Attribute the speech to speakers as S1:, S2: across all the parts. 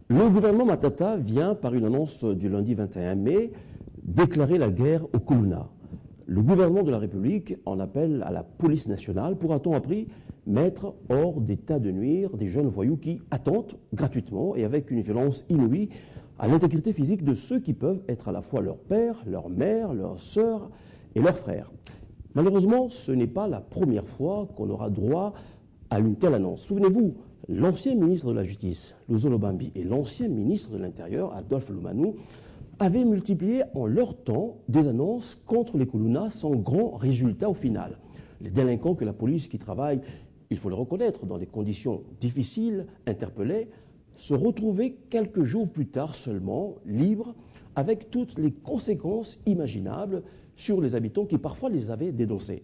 S1: Le gouvernement Matata vient, par une annonce du lundi 21 mai, déclarer la guerre au Kuluna. Le gouvernement de la République en appelle à la police nationale pour, à temps appris, mettre hors d'état de nuire des jeunes voyous qui attentent gratuitement et avec une violence inouïe à l'intégrité physique de ceux qui peuvent être à la fois leur père, leur mère, leur sœur et leur frère. Malheureusement, ce n'est pas la première fois qu'on aura droit à une telle annonce. Souvenez-vous, l'ancien ministre de la Justice, Luzolo Bambi, et l'ancien ministre de l'Intérieur, Adolphe Lumanou, avaient multiplié en leur temps des annonces contre les Kuluna sans grand résultat au final. Les délinquants que la police qui travaille, il faut le reconnaître, dans des conditions difficiles, interpellés, se retrouvaient quelques jours plus tard seulement libres, avec toutes les conséquences imaginables sur les habitants qui parfois les avaient dénoncés.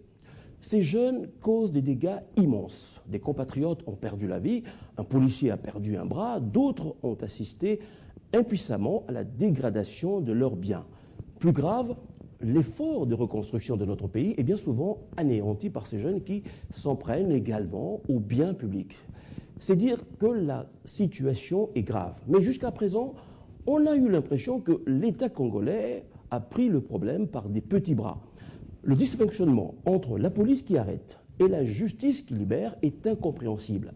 S1: Ces jeunes causent des dégâts immenses. Des compatriotes ont perdu la vie, un policier a perdu un bras, d'autres ont assisté impuissamment à la dégradation de leurs biens. Plus grave, l'effort de reconstruction de notre pays est bien souvent anéanti par ces jeunes qui s'en prennent également aux biens publics. C'est dire que la situation est grave. Mais jusqu'à présent, on a eu l'impression que l'État congolais a pris le problème par des petits bras. Le dysfonctionnement entre la police qui arrête et la justice qui libère est incompréhensible.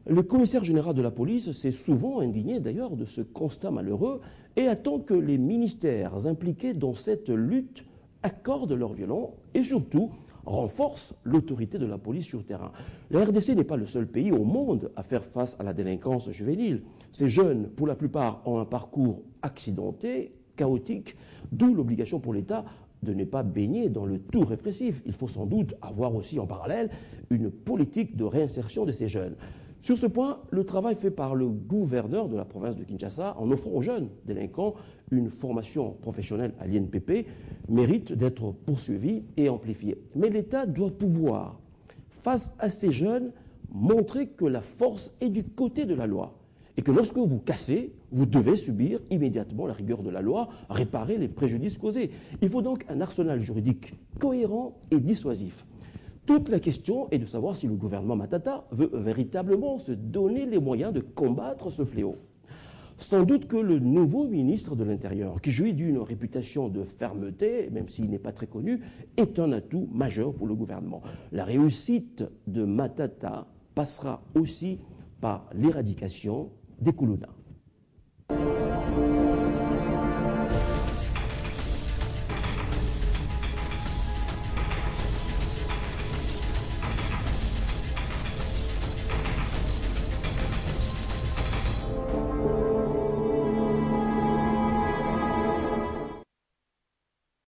S1: Le commissaire général de la police s'est souvent indigné d'ailleurs de ce constat malheureux et attend que les ministères impliqués dans cette lutte accordent leur violon et surtout renforcent l'autorité de la police sur le terrain. La RDC n'est pas le seul pays au monde à faire face à la délinquance juvénile. Ces jeunes, pour la plupart, ont un parcours accidenté, chaotique, d'où l'obligation pour l'État de ne pas baigner dans le tout répressif. Il faut sans doute avoir aussi en parallèle une politique de réinsertion de ces jeunes. Sur ce point, le travail fait par le gouverneur de la province de Kinshasa en offrant aux jeunes délinquants une formation professionnelle à l'INPP mérite d'être poursuivi et amplifié. Mais l'État doit pouvoir, face à ces jeunes, montrer que la force est du côté de la loi et que lorsque vous cassez, vous devez subir immédiatement la rigueur de la loi, réparer les préjudices causés. Il faut donc un arsenal juridique cohérent et dissuasif. Toute la question est de savoir si le gouvernement Matata veut véritablement se donner les moyens de combattre ce fléau. Sans doute que le nouveau ministre de l'Intérieur, qui jouit d'une réputation de fermeté, même s'il n'est pas très connu, est un atout majeur pour le gouvernement. La réussite de Matata passera aussi par l'éradication des Kuluna.